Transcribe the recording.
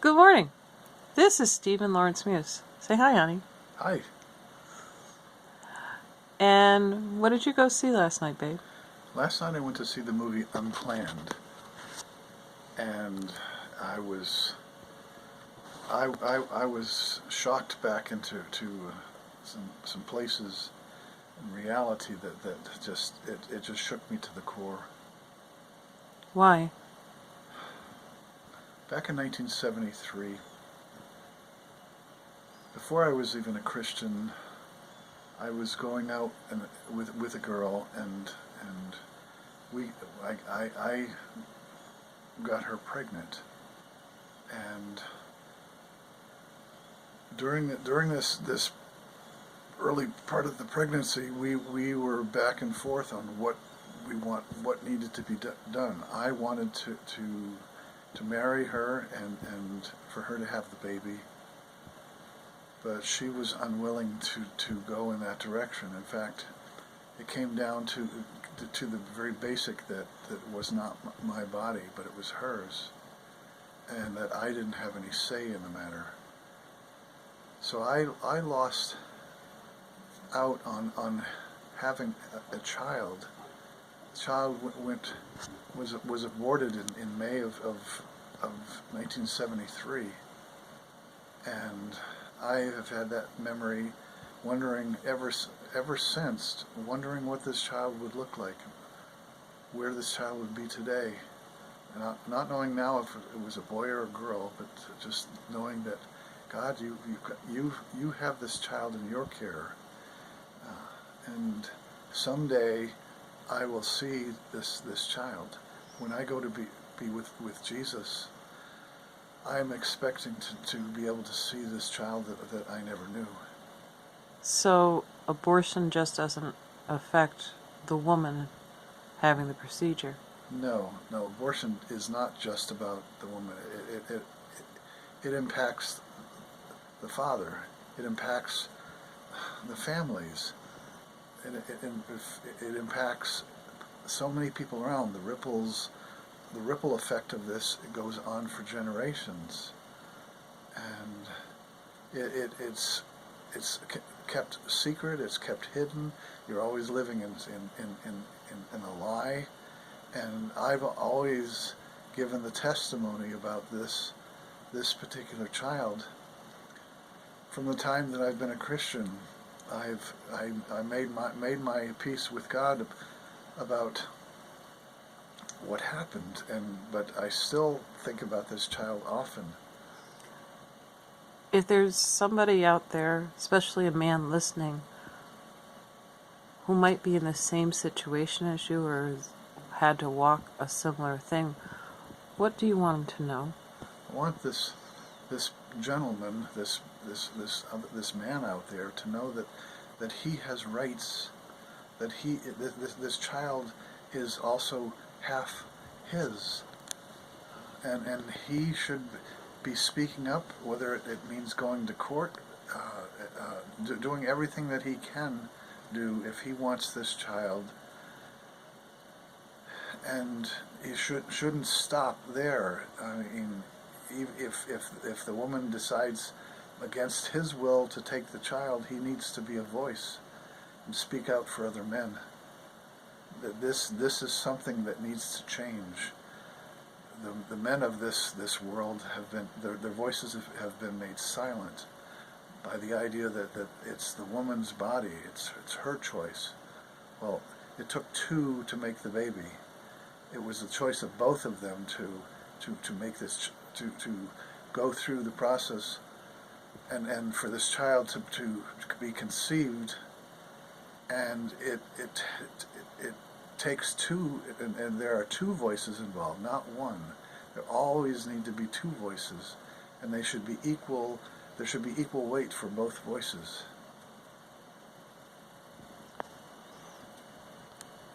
Good morning. This is Stephen Lawrence Muse. Say hi, honey. Hi. And what did you go see last night, babe? Last night I went to see the movie Unplanned, and I was I was shocked back into some places in reality that just it just shook me to the core. Why? Back in 1973, before I was even a Christian, I was going out with a girl, and I got her pregnant, and during this early part of the pregnancy, we were back and forth on what needed to be done. I wanted to marry her and for her to have the baby, but she was unwilling to go in that direction. In fact, it came down to the very basic that was not my body, but it was hers, and that I didn't have any say in the matter. So I lost out on having a child. The child was aborted in May of 1973, and I have had that memory, wondering ever since, wondering what this child would look like, where this child would be today, and not knowing now if it was a boy or a girl, but just knowing that God, you have this child in your care, and someday I will see this child. When I go to be with Jesus, I am expecting to be able to see this child that I never knew. So, abortion just doesn't affect the woman having the procedure? No, abortion is not just about the woman. It impacts the father. It impacts the families. It impacts so many people around. The ripple effect of this, it goes on for generations, and it's kept secret. It's kept hidden. You're always living in a lie. And I've always given the testimony about this particular child. From the time that I've been a Christian, I made my peace with God about what happened, but I still think about this child often. If there's somebody out there, especially a man listening, who might be in the same situation as you or has had to walk a similar thing, what do you want him to know? I want this gentleman, this man out there, to know that he has rights, that this child is also half his, and he should be speaking up, whether it means going to court, doing everything that he can do if he wants this child. And he shouldn't stop there. I mean, if the woman decides against his will to take the child, he needs to be a voice and speak out for other men. This is something that needs to change. The men of this world have been, their voices have been made silent by the idea that it's the woman's body, it's her choice. Well, it took two to make the baby. It was the choice of both of them to make this, to go through the process, and for this child to be conceived. And it takes two, and there are two voices involved, not one. There always need to be two voices, and they should be equal. There should be equal weight for both voices.